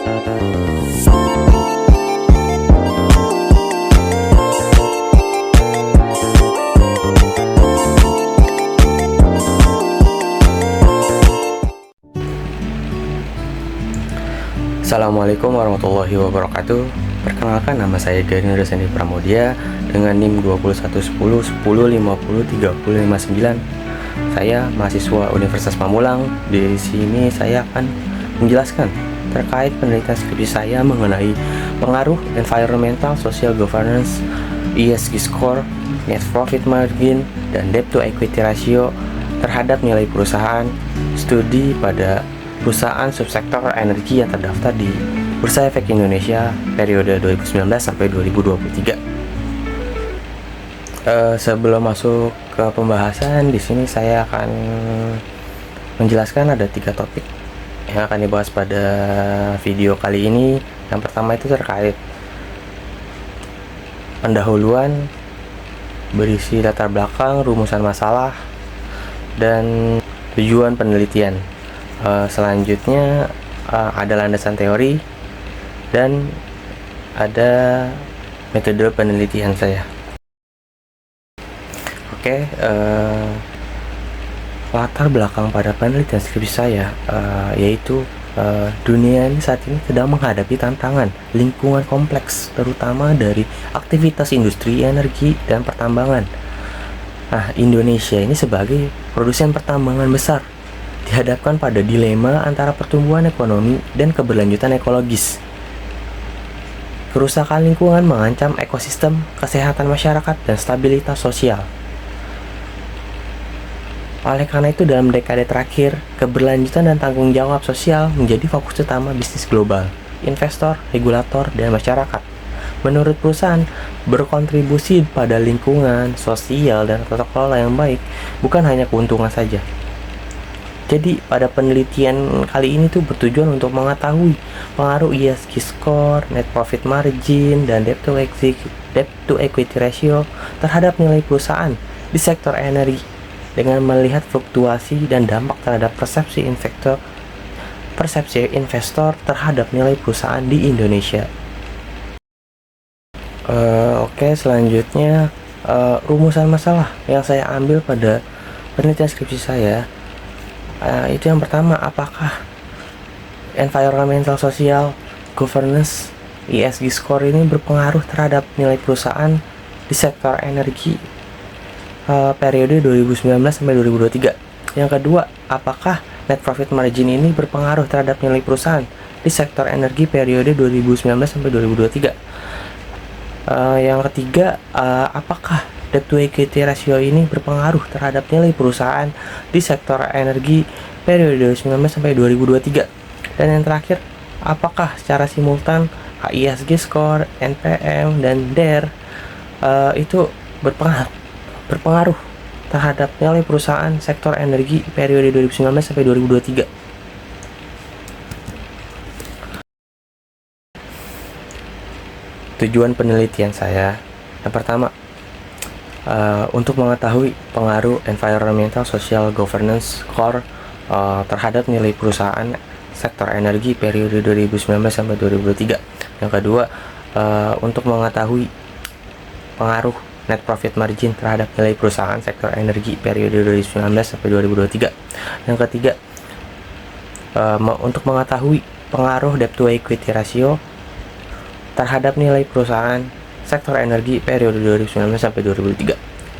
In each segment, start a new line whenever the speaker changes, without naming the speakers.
Assalamualaikum warahmatullahi wabarakatuh. Perkenalkan, nama saya Gani Resandi Pramodia dengan NIM 211010503059. Saya mahasiswa Universitas Pamulang. Di sini saya akan menjelaskan terkait penelitian skripsi saya mengenai pengaruh environmental social governance, ESG score, net profit margin, dan debt to equity ratio terhadap nilai perusahaan studi pada perusahaan subsektor energi yang terdaftar di Bursa Efek Indonesia periode 2019 sampai 2023. Sebelum masuk ke pembahasan, di sini saya akan menjelaskan ada 3 topik yang akan dibahas pada video kali ini. Yang pertama itu terkait pendahuluan, berisi latar belakang, rumusan masalah, dan tujuan penelitian. Selanjutnya ada landasan teori dan ada metode penelitian saya. Oke, latar belakang pada penelitian skripsi saya yaitu dunia ini saat ini sedang menghadapi tantangan lingkungan kompleks, terutama dari aktivitas industri, energi, dan pertambangan. Nah, Indonesia ini sebagai produsen pertambangan besar dihadapkan pada dilema antara pertumbuhan ekonomi dan keberlanjutan ekologis. Kerusakan lingkungan mengancam ekosistem, kesehatan masyarakat, dan stabilitas sosial. Oleh karena itu, dalam dekade terakhir, keberlanjutan dan tanggung jawab sosial menjadi fokus utama bisnis global, investor, regulator, dan masyarakat. Menurut perusahaan, berkontribusi pada lingkungan, sosial, dan tata kelola yang baik bukan hanya keuntungan saja. Jadi pada penelitian kali ini tuh bertujuan untuk mengetahui pengaruh ESG score, net profit margin, dan debt to equity ratio terhadap nilai perusahaan di sektor energi dengan melihat fluktuasi dan dampak terhadap persepsi investor terhadap nilai perusahaan di Indonesia. Oke, selanjutnya rumusan masalah yang saya ambil pada penelitian skripsi saya. Itu yang pertama, apakah environmental social governance ESG score ini berpengaruh terhadap nilai perusahaan di sektor energi periode 2019 sampai 2023. Yang kedua, apakah net profit margin ini berpengaruh terhadap nilai perusahaan di sektor energi periode 2019 sampai 2023. Yang ketiga, apakah debt to equity ratio ini berpengaruh terhadap nilai perusahaan di sektor energi periode 2019 sampai 2023. Dan yang terakhir, apakah secara simultan ESG score, NPM, dan DER itu berpengaruh terhadap nilai perusahaan sektor energi periode 2019 sampai 2023. Tujuan penelitian saya, yang pertama, untuk mengetahui pengaruh environmental social governance score terhadap nilai perusahaan sektor energi periode 2019 sampai 2023. Yang kedua, untuk mengetahui pengaruh net profit margin terhadap nilai perusahaan sektor energi periode 2019 sampai 2023. Yang ketiga, untuk mengetahui pengaruh debt to equity ratio terhadap nilai perusahaan sektor energi periode 2019 sampai 2003.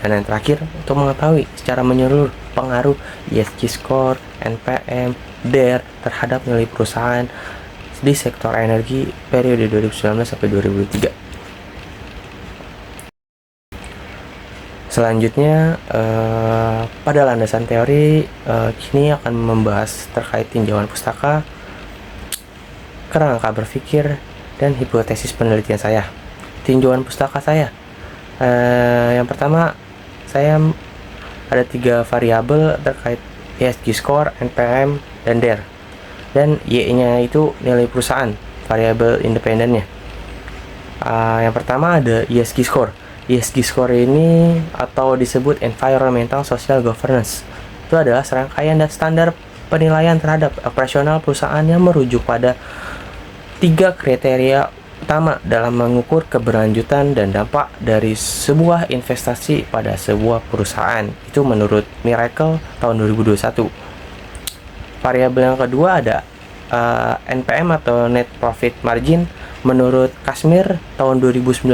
Dan yang terakhir, untuk mengetahui secara menyeluruh pengaruh ESG score, NPM, DER terhadap nilai perusahaan di sektor energi periode 2019 sampai 2003. Selanjutnya, pada landasan teori, kini akan membahas terkait tinjauan pustaka, kerangka berpikir, dan hipotesis penelitian saya. Tinjauan pustaka saya, yang pertama, saya ada 3 variabel terkait ESG score, NPM, dan DER. Dan Y-nya itu nilai perusahaan, variabel independennya. Yang pertama ada ESG score. ESG score ini atau disebut Environmental Social Governance. Itu adalah serangkaian dan standar penilaian terhadap operasional perusahaan yang merujuk pada tiga kriteria utama dalam mengukur keberlanjutan dan dampak dari sebuah investasi pada sebuah perusahaan. Itu menurut Miracle tahun 2021. Variabel yang kedua ada NPM atau Net Profit Margin. Menurut Kashmir tahun 2019,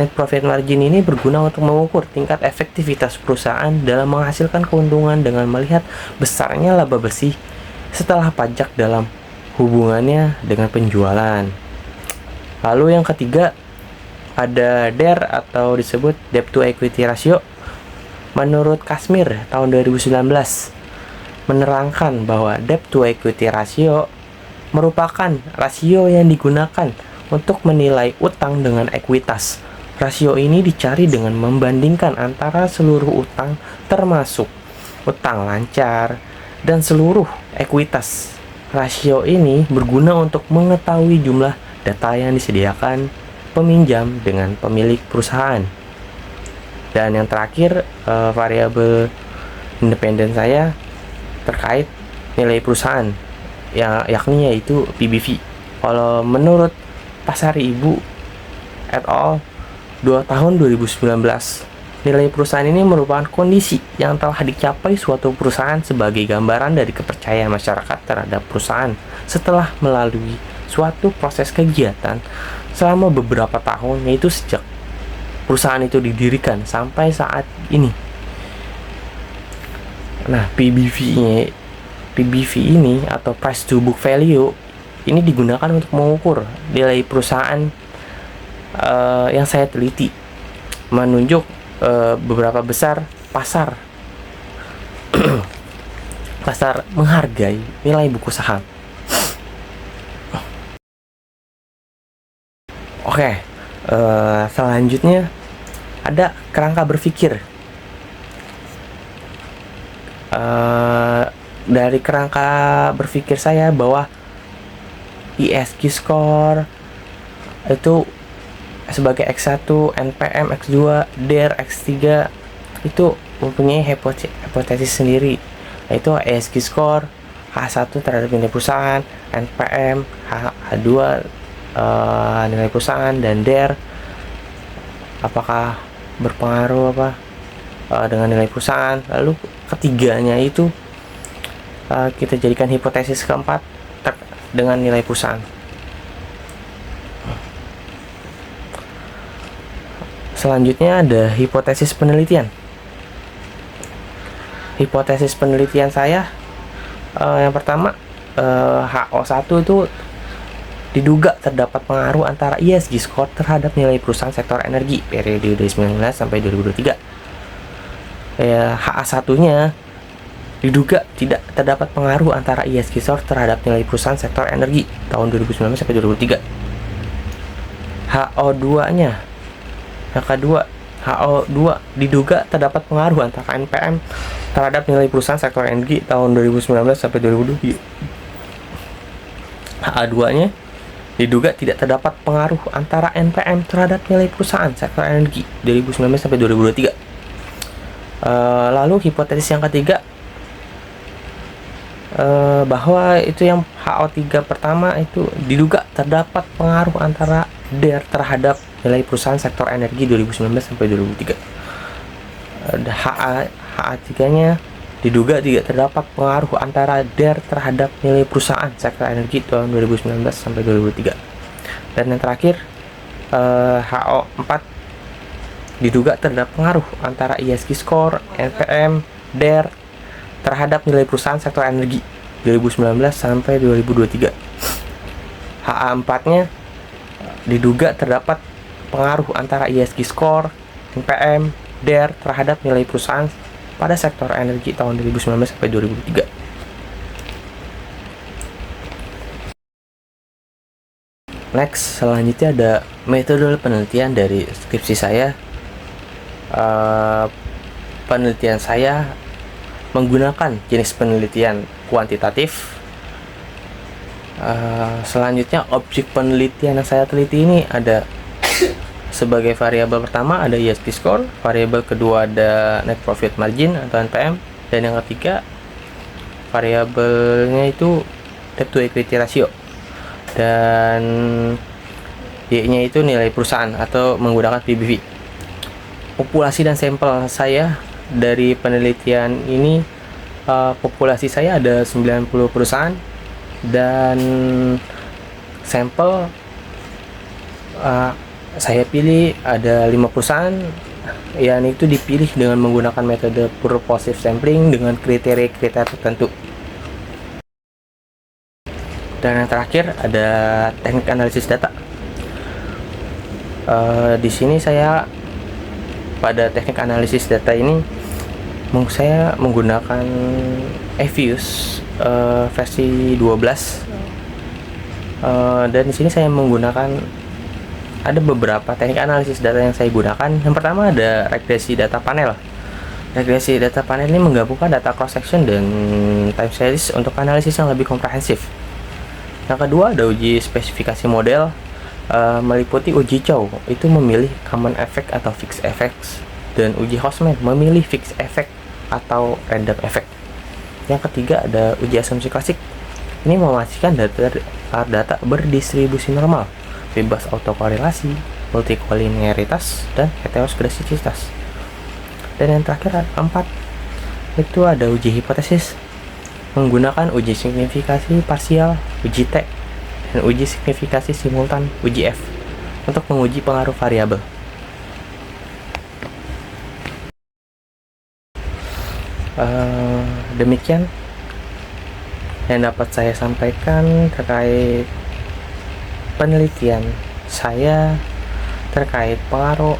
Net Profit Margin ini berguna untuk mengukur tingkat efektivitas perusahaan dalam menghasilkan keuntungan dengan melihat besarnya laba bersih setelah pajak dalam hubungannya dengan penjualan. Lalu yang ketiga ada DER atau disebut Debt to Equity Ratio. Menurut Kashmir tahun 2019 menerangkan bahwa Debt to Equity Ratio merupakan rasio yang digunakan untuk menilai utang dengan ekuitas. Rasio ini dicari dengan membandingkan antara seluruh utang termasuk utang lancar dan seluruh ekuitas. Rasio ini berguna untuk mengetahui jumlah data yang disediakan peminjam dengan pemilik perusahaan. Dan yang terakhir, variabel independen saya terkait nilai perusahaan, yakni yaitu PBV. Kalau menurut Pasari Ibu et al. 2 tahun 2019, nilai perusahaan ini merupakan kondisi yang telah dicapai suatu perusahaan sebagai gambaran dari kepercayaan masyarakat terhadap perusahaan setelah melalui suatu proses kegiatan selama beberapa tahun, yaitu sejak perusahaan itu didirikan sampai saat ini. Nah, PBV ini atau Price to Book Value ini digunakan untuk mengukur nilai perusahaan yang saya teliti, menunjuk beberapa besar pasar pasar menghargai nilai buku saham. Oke, selanjutnya ada kerangka berpikir. Dari kerangka berpikir saya bahwa ESG score itu sebagai X1, NPM X2, DER X3 itu mempunyai hipotesis sendiri, yaitu ESG score H1 terhadap nilai perusahaan, NPM H2 nilai perusahaan, dan DER apakah berpengaruh dengan nilai perusahaan. Lalu ketiganya itu kita jadikan hipotesis keempat dengan nilai perusahaan. Selanjutnya ada hipotesis penelitian. Hipotesis penelitian saya yang pertama, HO1 itu diduga terdapat pengaruh antara ESG score terhadap nilai perusahaan sektor energi periode 2019 sampai 2023. HA1-nya diduga tidak terdapat pengaruh antara ESG score terhadap nilai perusahaan sektor energi tahun 2019 sampai 2023. HO2-nya yang kedua, HO2 diduga terdapat pengaruh antara NPM terhadap nilai perusahaan sektor energi tahun 2019 sampai 2023. HA2-nya diduga tidak terdapat pengaruh antara NPM terhadap nilai perusahaan sektor energi 2019 sampai 2023. Lalu hipotesis yang ketiga, bahwa itu yang HO3 pertama itu diduga terdapat pengaruh antara DER terhadap nilai perusahaan sektor energi 2019 sampai 2023. HA3-nya diduga tidak terdapat pengaruh antara DER terhadap nilai perusahaan sektor energi tahun 2019 sampai 2023. Dan yang terakhir, HO4 diduga terdapat pengaruh antara ESG score, NPM, DER terhadap nilai perusahaan sektor energi 2019 sampai 2023. HA4-nya diduga terdapat pengaruh antara ESG score, NPM, DER terhadap nilai perusahaan pada sektor energi tahun 2019 sampai 2003. Next, selanjutnya ada metode penelitian dari skripsi saya. Penelitian saya menggunakan jenis penelitian kuantitatif. Selanjutnya, objek penelitian yang saya teliti ini ada sebagai variabel pertama ada ESG score, variabel kedua ada net profit margin atau NPM, dan yang ketiga variabelnya itu debt to equity ratio. dan Y-nya itu nilai perusahaan atau menggunakan PBV. Populasi dan sampel saya dari penelitian ini, populasi saya ada 90 perusahaan dan sampel saya pilih ada 5 perusahaan, yang itu dipilih dengan menggunakan metode purposive sampling dengan kriteria-kriteria tertentu. Dan yang terakhir ada teknik analisis data. Di sini saya pada teknik analisis data ini saya menggunakan Evius versi 12, dan di sini saya menggunakan ada beberapa teknik analisis data yang saya gunakan. Yang pertama ada regresi data panel. Regresi data panel ini menggabungkan data cross section dan time series untuk analisis yang lebih komprehensif. Yang kedua ada uji spesifikasi model, meliputi uji Chow itu memilih common effect atau fixed effects, dan uji Hostman memilih fixed effect atau random effect. Yang ketiga ada uji asumsi klasik, ini memastikan data berdistribusi normal, bebas autokorelasi, multikolinearitas, dan heteroskedastisitas. Dan yang terakhir keempat itu ada uji hipotesis, menggunakan uji signifikasi parsial, uji T, dan uji signifikasi simultan, uji F, untuk menguji pengaruh variabel. Demikian yang dapat saya sampaikan terkait penelitian saya terkait pengaruh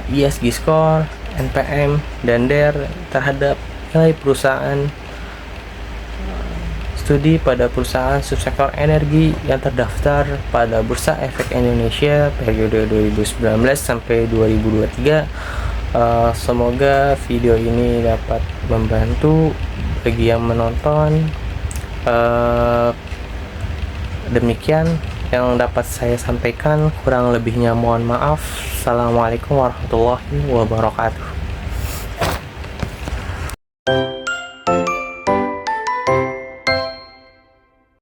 ESG score, NPM, dan DER terhadap nilai perusahaan, studi pada perusahaan subsektor energi yang terdaftar pada Bursa Efek Indonesia periode 2019 sampai 2023. Semoga video ini dapat membantu bagi yang menonton. Demikian yang dapat saya sampaikan, kurang lebihnya mohon maaf. Assalamualaikum warahmatullahi wabarakatuh.